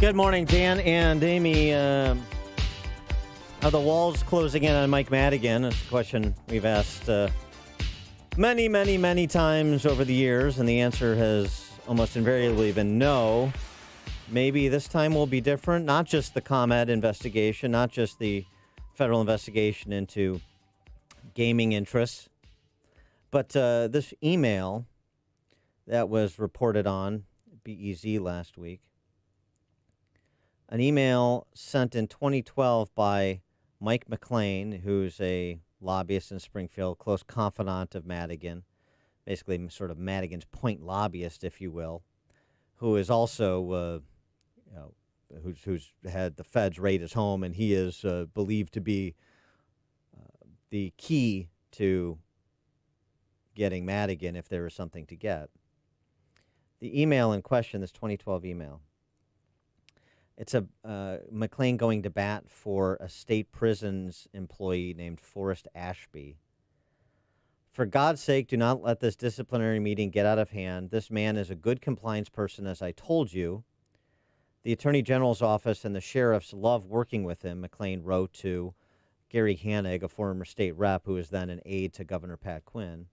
Good morning, Dan and Amy. Are the walls closing in on Mike Madigan? It's a question we've asked many times over the years, and the answer has almost invariably been no. Maybe this time will be different. Not just the ComEd investigation, not just the federal investigation into gaming interests, but this email that was reported on BEZ last week. An email sent in 2012 by Mike McLean, who's a lobbyist in Springfield, close confidant of Madigan, basically sort of Madigan's point lobbyist, if you will, who is also, who's had the feds raid his home, and he is believed to be the key to getting Madigan if there is something to get. The email in question, this 2012 email, it's a McLean going to bat for a state prisons employee named Forrest Ashby. For God's sake, do not let this disciplinary meeting get out of hand. This man is a good compliance person, as I told you. The Attorney General's office and the sheriffs love working with him, McLean wrote to Gary Hanig, a former state rep who was then an aide to Governor Pat Quinn.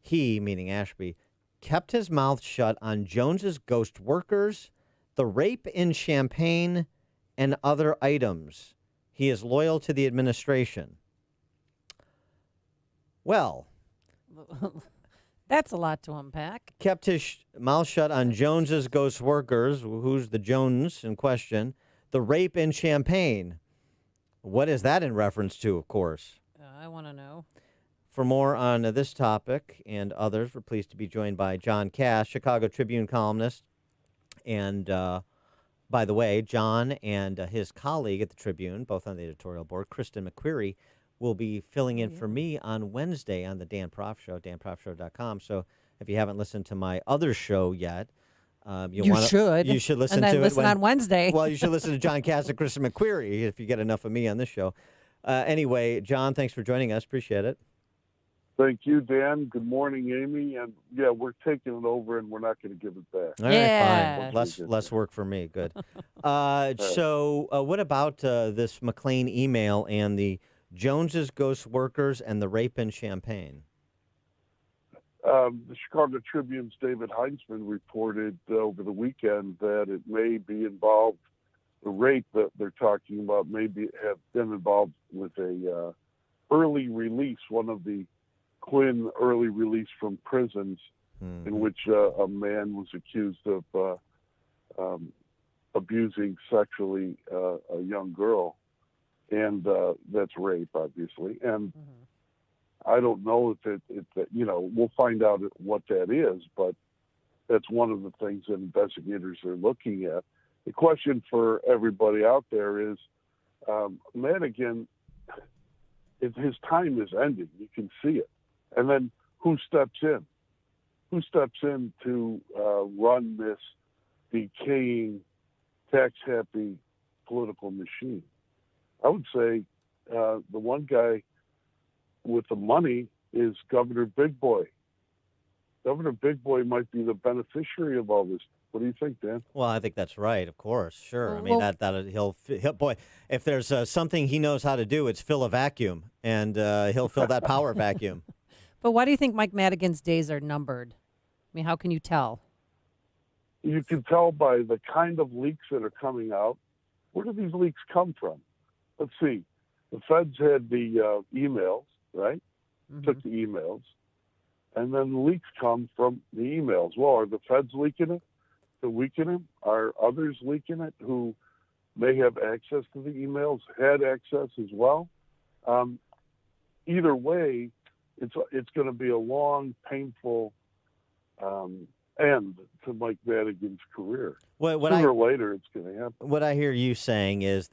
He, meaning Ashby, kept his mouth shut on Jones's ghost workers, the rape in Champaign, and other items. He is loyal to the administration. Well, that's a lot to unpack. Kept his mouth shut on Jones's ghost workers, who's the Jones in question, the rape in Champaign. What is that in reference to, of course? I want to know. For more on this topic and others, we're pleased to be joined by John Kass, Chicago Tribune columnist. And by the way, John and his colleague at the Tribune, both on the editorial board, Kristen McQuarrie, will be filling in for me on Wednesday on the Dan Proft Show, danproftshow.com. So if you haven't listened to my other show yet, you should listen and then to listen it on Wednesday. Well, you should listen to John Kass and Kristen McQuarrie if you get enough of me on this show. Anyway, John, thanks for joining us. Appreciate it. Thank you, Dan. Good morning, Amy. And yeah, we're taking it over, and we're not going to give it back. All right, fine. Less work for me. Good. So what about this McLean email and the Jones's ghost workers and the rape in Champaign? The Chicago Tribune's David Heinzman reported over the weekend that it may be involved, the rape that they're talking about may have been involved with a early release, one of the Quinn early release from prisons, in which a man was accused of abusing sexually a young girl, and that's rape, obviously. And I don't know if we'll find out what that is, but that's one of the things that investigators are looking at. The question for everybody out there is, Madigan, his time is ending. You can see it. And then who steps in? Who steps in to run this decaying, tax-happy political machine? I would say the one guy with the money is Governor Big Boy. Governor Big Boy might be the beneficiary of all this. What do you think, Dan? Well, I think that's right. Of course, sure. I mean, he'll boy, if there's something he knows how to do, it's fill a vacuum, and he'll fill that power vacuum. But why do you think Mike Madigan's days are numbered? I mean, how can you tell? You can tell by the kind of leaks that are coming out. Where do these leaks come from? Let's see. The feds had the emails, right? Took the emails. And then the leaks come from the emails. Well, are the feds leaking it to weaken him? Are others leaking it who may have access to the emails, had access as well? Either way, it's going to be a long, painful end to Mike Madigan's career. Sooner or later, it's going to happen. What I hear you saying is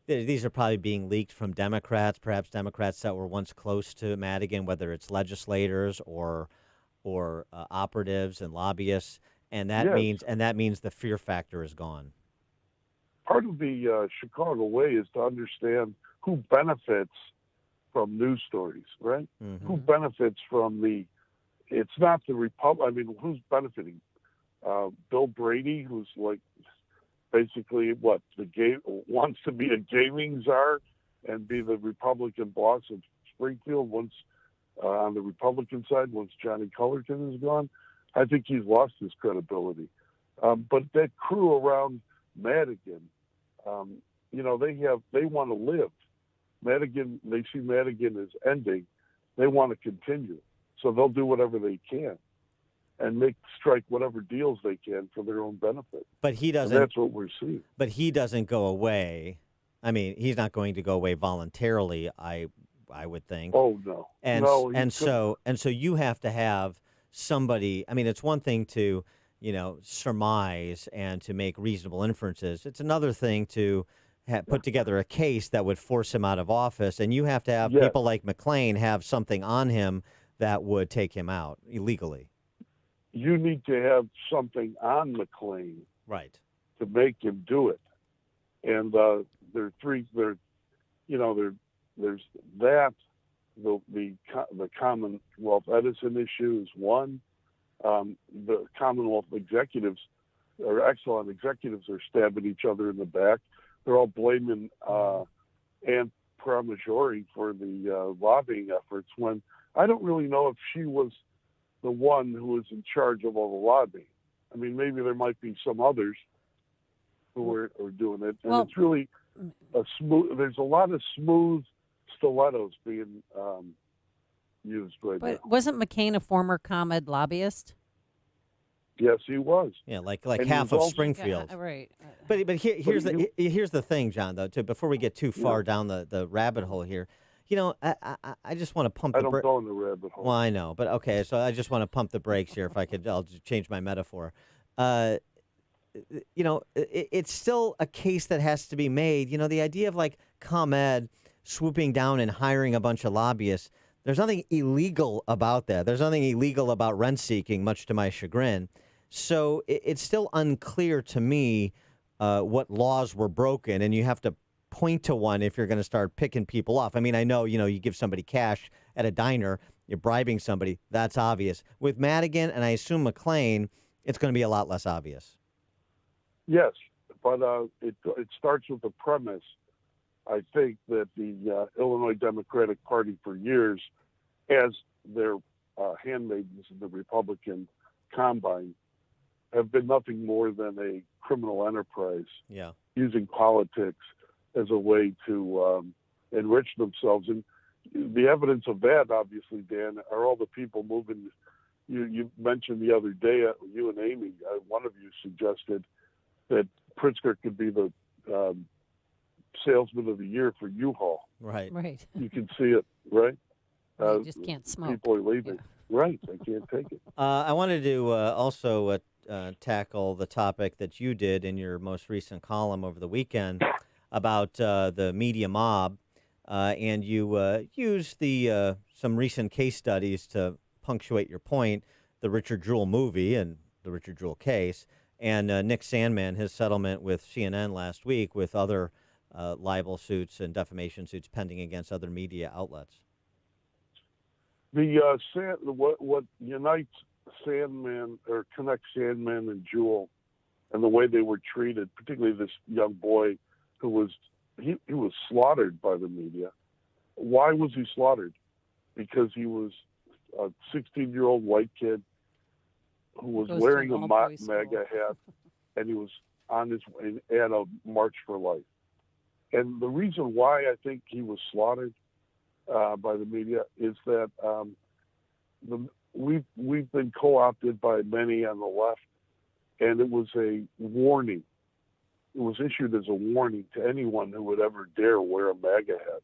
these are probably being leaked from Democrats, perhaps Democrats that were once close to Madigan, whether it's legislators or operatives and lobbyists, and that means the fear factor is gone. Part of the Chicago way is to understand who benefits from news stories, right? Who benefits from it's not the Republic. I mean, who's benefiting? Bill Brady, who's like basically wants to be a gaming czar and be the Republican boss of Springfield once on the Republican side, once Johnny Cullerton is gone. I think he's lost his credibility. But that crew around Madigan, they want to live. Madigan, they see Madigan as ending. They want to continue. So they'll do whatever they can and strike whatever deals they can for their own benefit. But he doesn't. And that's what we're seeing. But he doesn't go away. I mean, he's not going to go away voluntarily, I would think. Oh, no. And so you have to have somebody. I mean, it's one thing to, surmise and to make reasonable inferences. It's another thing to put together a case that would force him out of office. And you have to have people like McLean have something on him that would take him out illegally. You need to have something on McLean, right, to make him do it. And there's that. The Commonwealth Edison issue is one. The Commonwealth executives or Exelon executives are stabbing each other in the back. They're all blaming Anne Pramaggiore for the lobbying efforts, when I don't really know if she was the one who was in charge of all the lobbying. I mean, maybe there might be some others who are doing it. And it's really there's a lot of smooth stilettos being used right now. But wasn't McCain a former ComEd lobbyist? Yes, he was. Yeah, like half of Springfield. Yeah, right. But here's the thing, John. Though, before we get too far down the rabbit hole here, I just want to pump. I don't go in the rabbit hole. Well, I know, but okay. So I just want to pump the brakes here. If I could, I'll just change my metaphor. It's still a case that has to be made. The idea of like ComEd swooping down and hiring a bunch of lobbyists. There's nothing illegal about that. There's nothing illegal about rent seeking, much to my chagrin. So it's still unclear to me what laws were broken, and you have to point to one if you're going to start picking people off. I mean, I know, you give somebody cash at a diner, you're bribing somebody, that's obvious. With Madigan and I assume McLean, it's going to be a lot less obvious. Yes, but it starts with the premise, I think, that the Illinois Democratic Party for years, as their handmaidens in the Republican combine, have been nothing more than a criminal enterprise, using politics as a way to enrich themselves. And the evidence of that, obviously, Dan, are all the people moving. You mentioned the other day, you and Amy, one of you suggested that Pritzker could be the salesman of the year for U-Haul. Right. You can see it, right? You just can't smoke. People are leaving. Yeah. Right. They can't take it. I wanted to also tackle the topic that you did in your most recent column over the weekend about the media mob, and you used some recent case studies to punctuate your point, the Richard Jewell movie and the Richard Jewell case, and Nick Sandmann, his settlement with CNN last week with other libel suits and defamation suits pending against other media outlets. What unites Sandmann or connects Sandmann and Jewell and the way they were treated, particularly this young boy who was slaughtered by the media. Why was he slaughtered? Because he was a 16-year-old white kid who was wearing a MAGA hat, and he was on his way at a March for Life. And the reason why I think he was slaughtered by the media is that we've been co-opted by many on the left, and it was a warning. It was issued as a warning to anyone who would ever dare wear a MAGA hat,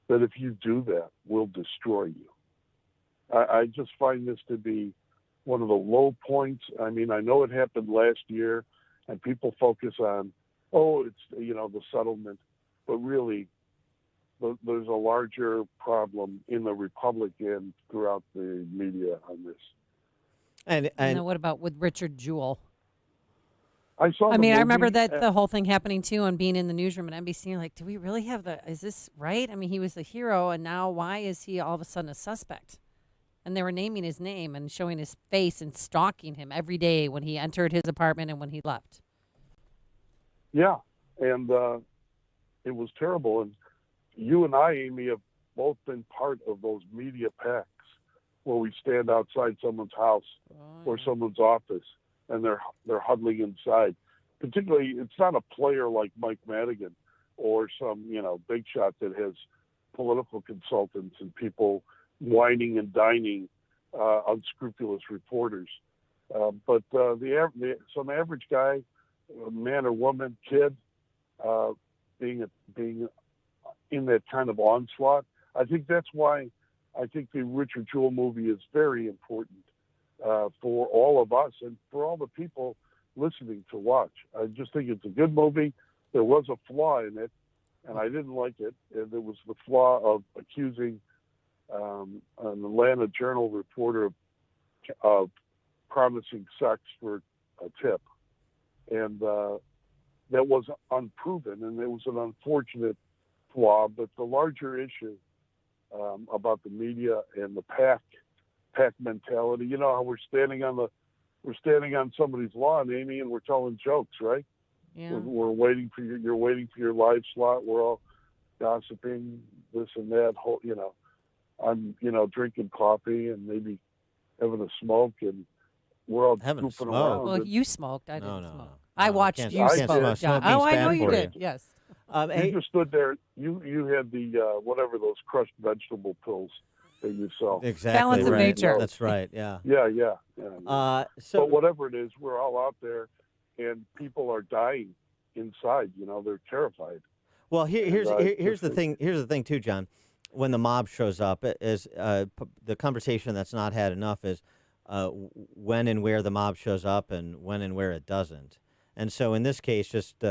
that if you do that, we'll destroy you. I just find this to be one of the low points. I mean, I know it happened last year, and people focus on, it's, the settlement, but really, there's a larger problem in the Republic and throughout the media on this. And what about with Richard Jewell? I remember that the whole thing happening too, and being in the newsroom at NBC, like, do we really have is this right? I mean, he was a hero, and now why is he all of a sudden a suspect? And they were naming his name and showing his face and stalking him every day when he entered his apartment and when he left. Yeah, and it was terrible. And you and I, Amy, have both been part of those media packs where we stand outside someone's house or someone's office, and they're huddling inside. Particularly, it's not a player like Mike Madigan or some big shot that has political consultants and people whining and dining unscrupulous reporters. But some average guy, man or woman, kid, being in that kind of onslaught. I think that's why I think the Richard Jewell movie is very important for all of us and for all the people listening to watch. I just think it's a good movie. There was a flaw in it, and I didn't like it. And it was the flaw of accusing an Atlanta Journal reporter of promising sex for a tip. And that was unproven, and it was an unfortunate flaw. But the larger issue about the media and the pack mentality, how we're standing on somebody's lawn, Amy, and we're telling jokes, right? Yeah. We're waiting for you're waiting for your live slot. We're all gossiping this and that. I'm drinking coffee and maybe having a smoke, and we're all Having a goofing smoke? around. Well, and- you smoked. I didn't No. smoke. I watched can't- you I can't smoke, smoke. John. Smoking's Oh, I bad know you for did. you. Yes. Hey, You just stood there. You had the whatever those crushed vegetable pills that you sell. exactly Balance of right. nature. That's right. Yeah. Yeah. So But whatever it is, we're all out there, and people are dying inside. They're terrified. Well, here's just- the thing. Here's the thing too, John. When the mob shows up, is the conversation that's not had enough is when and where the mob shows up and when and where it doesn't. And so in this case, just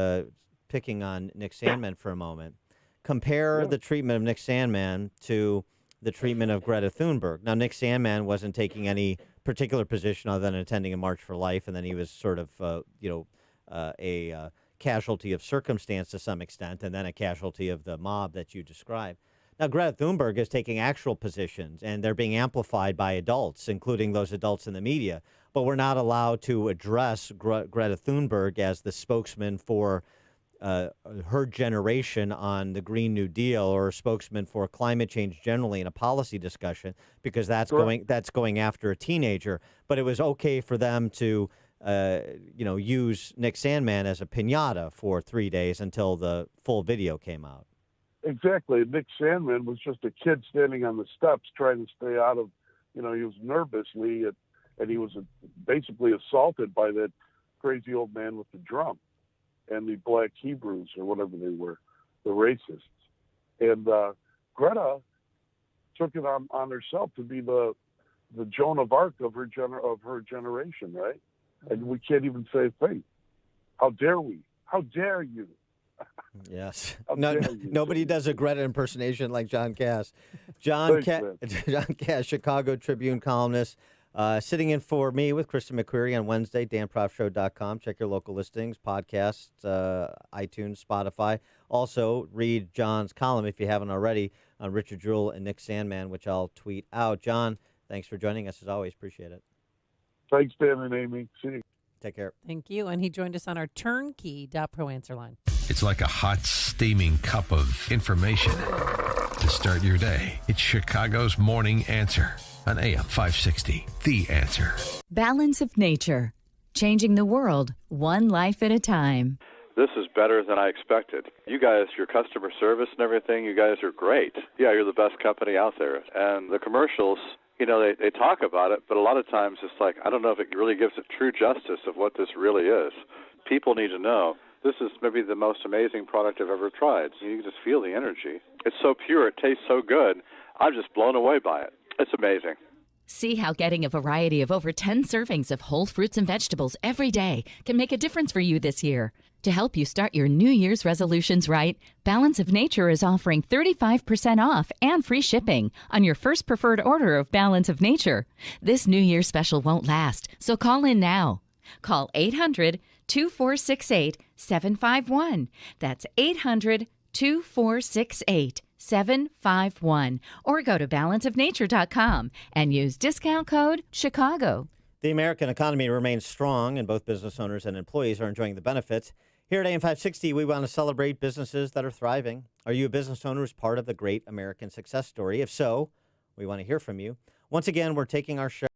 picking on Nick Sandmann for a moment, compare the treatment of Nick Sandmann to the treatment of Greta Thunberg. Now, Nick Sandmann wasn't taking any particular position other than attending a March for Life, and then he was sort of a casualty of circumstance to some extent, and then a casualty of the mob that you described. Now, Greta Thunberg is taking actual positions, and they're being amplified by adults, including those adults in the media. But we're not allowed to address Greta Thunberg as the spokesman for her generation on the Green New Deal, or a spokesman for climate change generally in a policy discussion, because that's going after a teenager. But it was okay for them to use Nick Sandmann as a piñata for 3 days until the full video came out. Exactly. Nick Sandmann was just a kid standing on the steps trying to stay out of, he was nervously, and he was basically assaulted by that crazy old man with the drum and the black Hebrews or whatever they were, the racists. And Greta took it on herself to be the Joan of Arc of her generation, right? And we can't even say a thing. How dare we? How dare you? Yes. How dare you? Nobody does a Greta impersonation like John Kass. John Kass, Chicago Tribune columnist, sitting in for me with Kristen McQuarrie on Wednesday, danproffshow.com. Check your local listings, podcasts, iTunes, Spotify. Also, read John's column, if you haven't already, on Richard Jewell and Nick Sandmann, which I'll tweet out. John, thanks for joining us as always. Appreciate it. Thanks, Dan and Amy. See you. Take care. Thank you. And he joined us on our turnkey.pro answer line. It's like a hot, steaming cup of information to start your day. It's Chicago's Morning Answer on AM 560. The Answer. Balance of nature. Changing the world, one life at a time. This is better than I expected. You guys, your customer service and everything, you guys are great. Yeah, you're the best company out there. And the commercials, they talk about it, but a lot of times it's like, I don't know if it really gives it true justice of what this really is. People need to know. This is maybe the most amazing product I've ever tried. You can just feel the energy. It's so pure. It tastes so good. I'm just blown away by it. It's amazing. See how getting a variety of over 10 servings of whole fruits and vegetables every day can make a difference for you this year. To help you start your New Year's resolutions right, Balance of Nature is offering 35% off and free shipping on your first preferred order of Balance of Nature. This New Year's special won't last, so call in now. Call 800-2468-751. That's 800-2468-751. 751 or go to balanceofnature.com and use discount code Chicago. The American economy remains strong, and both business owners and employees are enjoying the benefits. Here at AM 560, we want to celebrate businesses that are thriving. Are you a business owner who's part of the great American success story? If so, we want to hear from you. Once again, we're taking our show